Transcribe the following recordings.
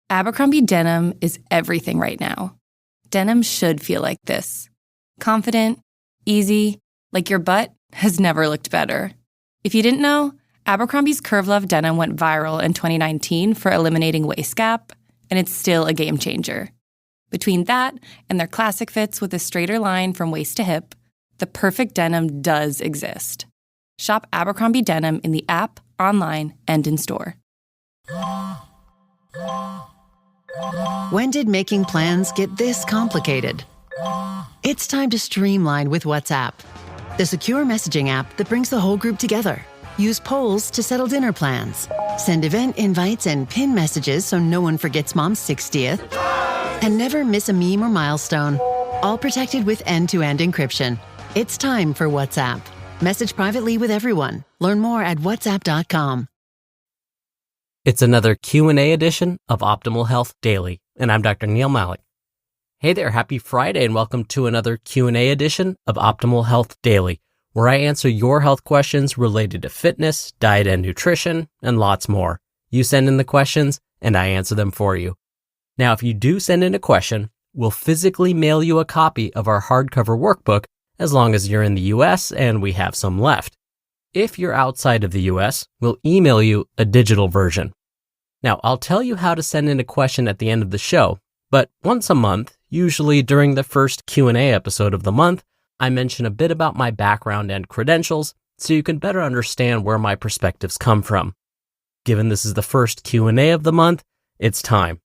Abercrombie denim is everything right now. Denim should feel like this. Confident, easy, like your butt has never looked better. If you didn't know, Abercrombie's Curve Love denim went viral in 2019 for eliminating waist gap, and it's still a game changer. Between that and their classic fits with a straighter line from waist to hip, the perfect denim does exist. Shop Abercrombie denim in the app, online, and in store. When did making plans get this complicated? It's time to streamline with WhatsApp, the secure messaging app that brings the whole group together. Use polls to settle dinner plans. Send event invites and pin messages so no one forgets Mom's 60th. And never miss a meme or milestone. All protected with end-to-end encryption. It's time for WhatsApp. Message privately with everyone. Learn more at whatsapp.com. It's another Q&A edition of Optimal Health Daily, and I'm Dr. Neal Malik. Hey there, happy Friday, and welcome to another Q&A edition of Optimal Health Daily, where I answer your health questions related to fitness, diet and nutrition, and lots more. You send in the questions, and I answer them for you. Now, if you do send in a question, we'll physically mail you a copy of our hardcover workbook as long as you're in the US and we have some left. If you're outside of the US, we'll email you a digital version. Now, I'll tell you how to send in a question at the end of the show, but once a month, usually during the first Q&A episode of the month, I mention a bit about my background and credentials so you can better understand where my perspectives come from. Given this is the first Q&A of the month, it's time.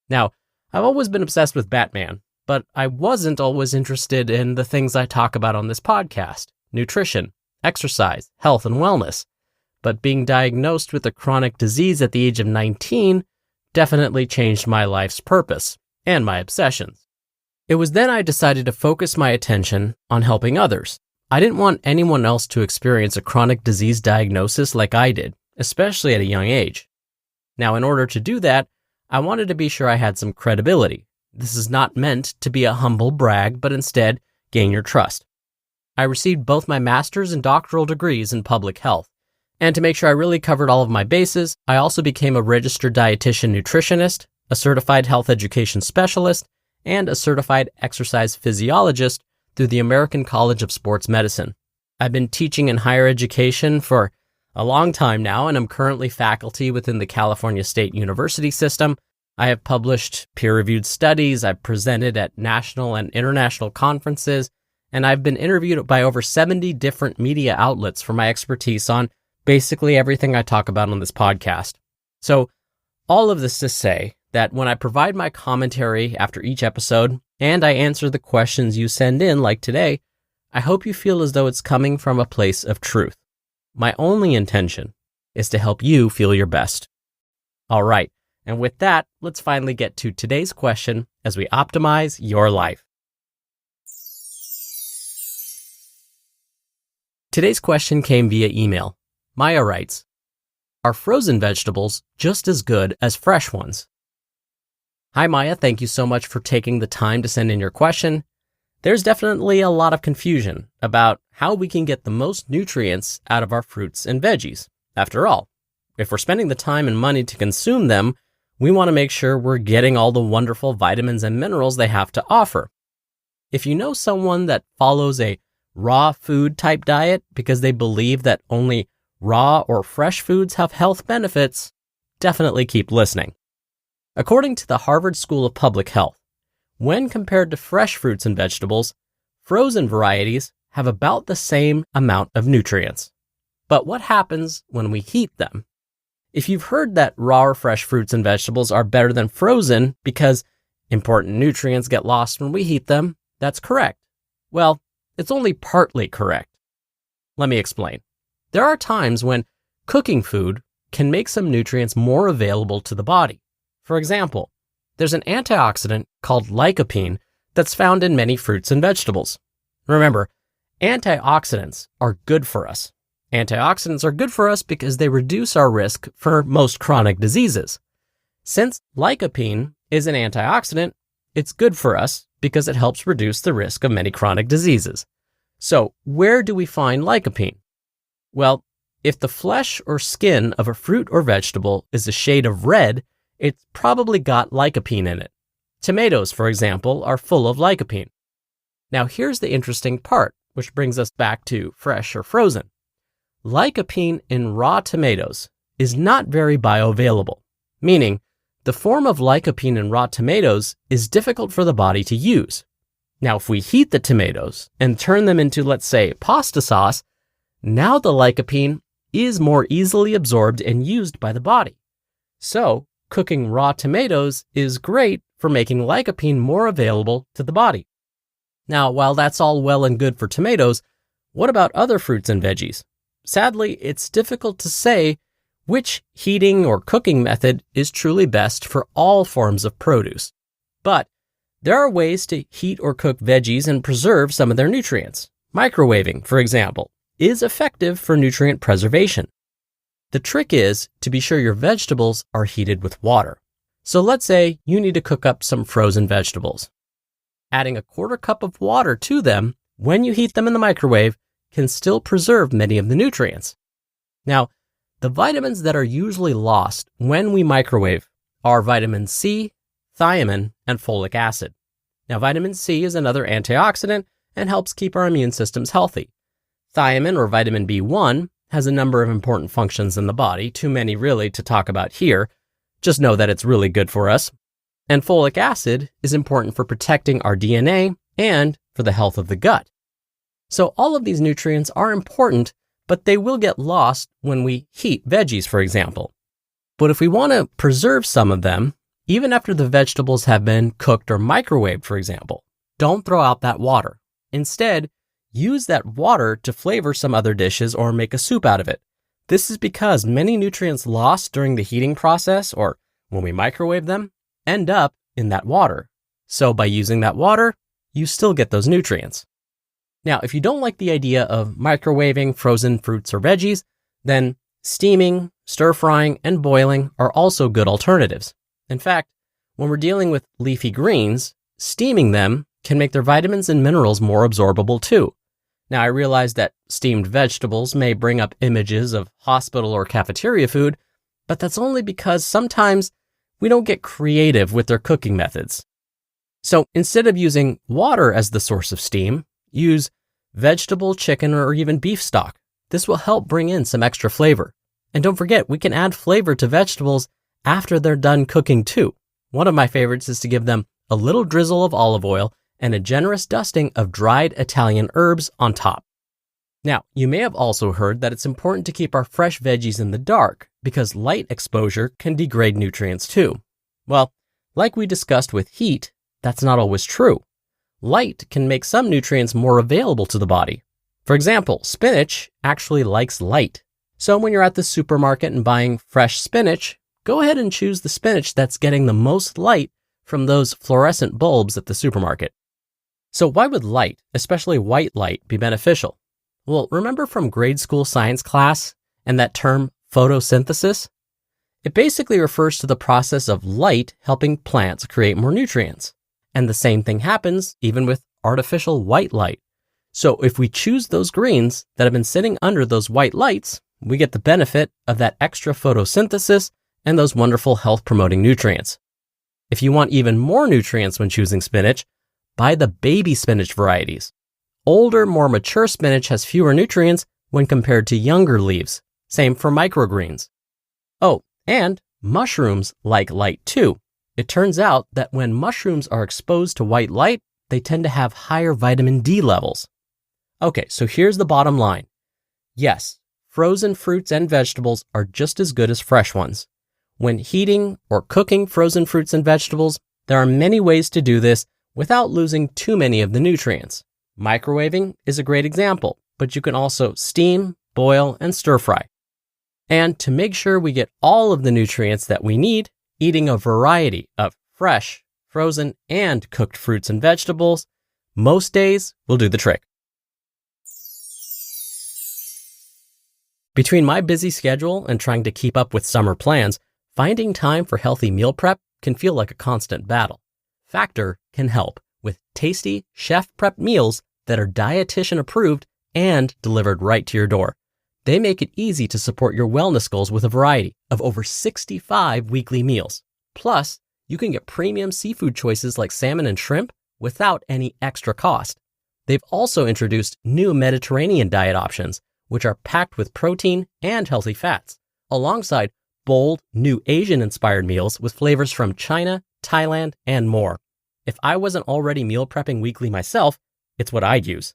Now, I've always been obsessed with Batman, but I wasn't always interested in the things I talk about on this podcast: nutrition, exercise, health, and wellness. But being diagnosed with a chronic disease at the age of 19 definitely changed my life's purpose and my obsessions. It was then I decided to focus my attention on helping others. I didn't want anyone else to experience a chronic disease diagnosis like I did, especially at a young age. Now, in order to do that, I wanted to be sure I had some credibility. This is not meant to be a humble brag, but instead gain your trust. I received both my master's and doctoral degrees in public health. And to make sure I really covered all of my bases, I also became a registered dietitian nutritionist, a certified health education specialist, and a certified exercise physiologist through the American College of Sports Medicine. I've been teaching in higher education for a long time now, and I'm currently faculty within the California State University system. I have published peer-reviewed studies, I've presented at national and international conferences, and I've been interviewed by over 70 different media outlets for my expertise on basically everything I talk about on this podcast. So all of this to say that when I provide my commentary after each episode and I answer the questions you send in like today, I hope you feel as though it's coming from a place of truth. My only intention is to help you feel your best. All right, and with that, let's finally get to today's question as we optimize your life. Today's question came via email. Maya writes, "Are frozen vegetables just as good as fresh ones?" Hi Maya, thank you so much for taking the time to send in your question. There's definitely a lot of confusion about how we can get the most nutrients out of our fruits and veggies. After all, if we're spending the time and money to consume them, we want to make sure we're getting all the wonderful vitamins and minerals they have to offer. If you know someone that follows a raw food type diet because they believe that only raw or fresh foods have health benefits, definitely keep listening. According to the Harvard School of Public Health, when compared to fresh fruits and vegetables, frozen varieties have about the same amount of nutrients. But what happens when we heat them? If you've heard that raw or fresh fruits and vegetables are better than frozen because important nutrients get lost when we heat them, that's correct. Well, it's only partly correct. Let me explain. There are times when cooking food can make some nutrients more available to the body. For example, there's an antioxidant called lycopene that's found in many fruits and vegetables. Remember, antioxidants are good for us. Antioxidants are good for us because they reduce our risk for most chronic diseases. Since lycopene is an antioxidant, it's good for us because it helps reduce the risk of many chronic diseases. So, where do we find lycopene? Well, if the flesh or skin of a fruit or vegetable is a shade of red it's probably got lycopene in it. Tomatoes, for example, are full of lycopene. Now here's the interesting part, which brings us back to fresh or frozen. Lycopene in raw tomatoes is not very bioavailable, meaning the form of lycopene in raw tomatoes is difficult for the body to use. Now, if we heat the tomatoes and turn them into, let's say, pasta sauce, now the lycopene is more easily absorbed and used by the body. So, cooking raw tomatoes is great for making lycopene more available to the body. Now, while that's all well and good for tomatoes, what about other fruits and veggies? Sadly, it's difficult to say which heating or cooking method is truly best for all forms of produce. But there are ways to heat or cook veggies and preserve some of their nutrients. Microwaving, for example, is effective for nutrient preservation. The trick is to be sure your vegetables are heated with water. So let's say you need to cook up some frozen vegetables. Adding a quarter cup of water to them when you heat them in the microwave can still preserve many of the nutrients. Now, the vitamins that are usually lost when we microwave are vitamin C, thiamine, and folic acid. Now, vitamin C is another antioxidant and helps keep our immune systems healthy. Thiamine, or vitamin B1, has a number of important functions in the body, too many really to talk about here. Just know that it's really good for us. And folic acid is important for protecting our DNA and for the health of the gut. So all of these nutrients are important, but they will get lost when we heat veggies, for example. But if we want to preserve some of them, even after the vegetables have been cooked or microwaved, for example, don't throw out that water. Instead, use that water to flavor some other dishes or make a soup out of it. This is because many nutrients lost during the heating process or when we microwave them end up in that water. So by using that water, you still get those nutrients. Now, if you don't like the idea of microwaving frozen fruits or veggies, then steaming, stir-frying, and boiling are also good alternatives. In fact, when we're dealing with leafy greens, steaming them can make their vitamins and minerals more absorbable too. Now, I realize that steamed vegetables may bring up images of hospital or cafeteria food, but that's only because sometimes we don't get creative with their cooking methods. So instead of using water as the source of steam, use vegetable, chicken, or even beef stock. This will help bring in some extra flavor. And don't forget, we can add flavor to vegetables after they're done cooking too. One of my favorites is to give them a little drizzle of olive oil and a generous dusting of dried Italian herbs on top. Now, you may have also heard that it's important to keep our fresh veggies in the dark because light exposure can degrade nutrients too. Well, like we discussed with heat, that's not always true. Light can make some nutrients more available to the body. For example, spinach actually likes light. So when you're at the supermarket and buying fresh spinach, go ahead and choose the spinach that's getting the most light from those fluorescent bulbs at the supermarket. So why would light, especially white light, be beneficial? Well, remember from grade school science class and that term photosynthesis? It basically refers to the process of light helping plants create more nutrients. And the same thing happens even with artificial white light. So if we choose those greens that have been sitting under those white lights, we get the benefit of that extra photosynthesis and those wonderful health-promoting nutrients. If you want even more nutrients when choosing spinach, buy the baby spinach varieties. Older, more mature spinach has fewer nutrients when compared to younger leaves. Same for microgreens. Oh, and mushrooms like light too. It turns out that when mushrooms are exposed to white light, they tend to have higher vitamin D levels. Okay, so here's the bottom line. Yes, frozen fruits and vegetables are just as good as fresh ones. When heating or cooking frozen fruits and vegetables, there are many ways to do this without losing too many of the nutrients. Microwaving is a great example, but you can also steam, boil, and stir fry. And to make sure we get all of the nutrients that we need, eating a variety of fresh, frozen, and cooked fruits and vegetables most days will do the trick. Between my busy schedule and trying to keep up with summer plans, finding time for healthy meal prep can feel like a constant battle. Factor can help with tasty, chef-prepped meals that are dietitian approved and delivered right to your door. They make it easy to support your wellness goals with a variety of over 65 weekly meals. Plus, you can get premium seafood choices like salmon and shrimp without any extra cost. They've also introduced new Mediterranean diet options, which are packed with protein and healthy fats, alongside bold, new Asian-inspired meals with flavors from China, Thailand, and more. If I wasn't already meal prepping weekly myself, it's what I'd use.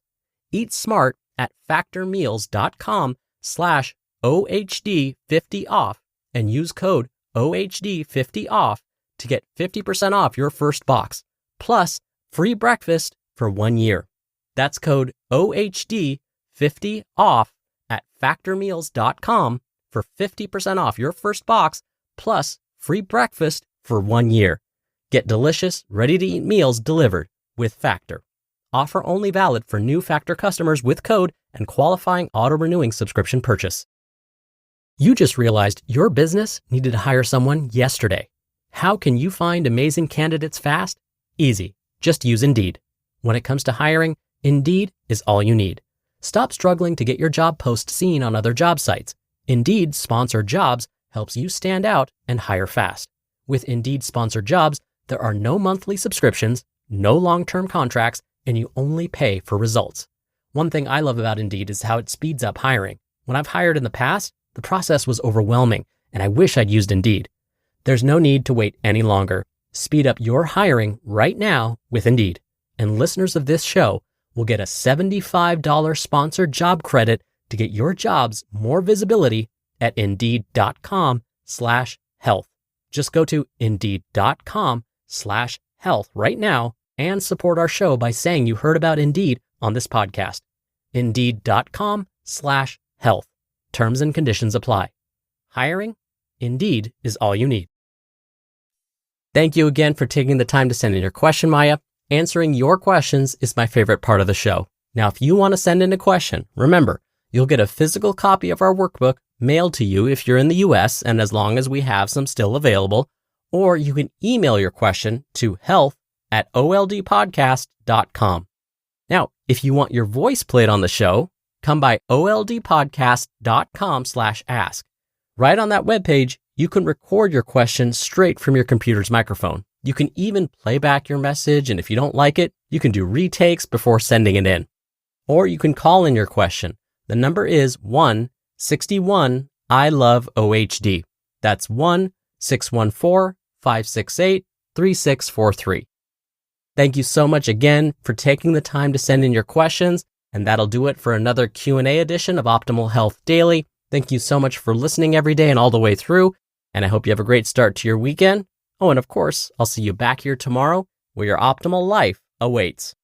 Eat smart at factormeals.com/OHD50off and use code OHD50off to get 50% off your first box, plus free breakfast for 1 year. That's code OHD50off at factormeals.com for 50% off your first box, plus free breakfast for 1 year. Get delicious, ready-to-eat meals delivered with Factor. Offer only valid for new Factor customers with code and qualifying auto-renewing subscription purchase. You just realized your business needed to hire someone yesterday. How can you find amazing candidates fast? Easy. Just use Indeed. When it comes to hiring, Indeed is all you need. Stop struggling to get your job post seen on other job sites. Indeed Sponsored Jobs helps you stand out and hire fast. With Indeed Sponsored Jobs, there are no monthly subscriptions, no long-term contracts, and you only pay for results. One thing I love about Indeed is how it speeds up hiring. When I've hired in the past, the process was overwhelming, and I wish I'd used Indeed. There's no need to wait any longer. Speed up your hiring right now with Indeed. And listeners of this show will get a $75 sponsored job credit to get your jobs more visibility at Indeed.com/health. Just go to Indeed.com/health right now and support our show by saying you heard about Indeed on this podcast. Indeed.com/health. Terms and conditions apply. Hiring? Indeed is all you need. Thank you again for taking the time to send in your question, Maya. Answering your questions is my favorite part of the show. Now, if you want to send in a question, remember, you'll get a physical copy of our workbook mailed to you if you're in the US and as long as we have some still available, or you can email your question to health@oldpodcast.com. Now, if you want your voice played on the show, come by oldpodcast.com/ask. Right on that webpage, you can record your question straight from your computer's microphone. You can even play back your message, and if you don't like it, you can do retakes before sending it in. Or you can call in your question. The number is 1-61-I-LOVE-OHD. That's 1-614-568-3643. Thank you so much again for taking the time to send in your questions, and that'll do it for another Q&A edition of Optimal Health Daily. Thank you so much for listening every day and all the way through, and I hope you have a great start to your weekend. Oh, and of course, I'll see you back here tomorrow where your optimal life awaits.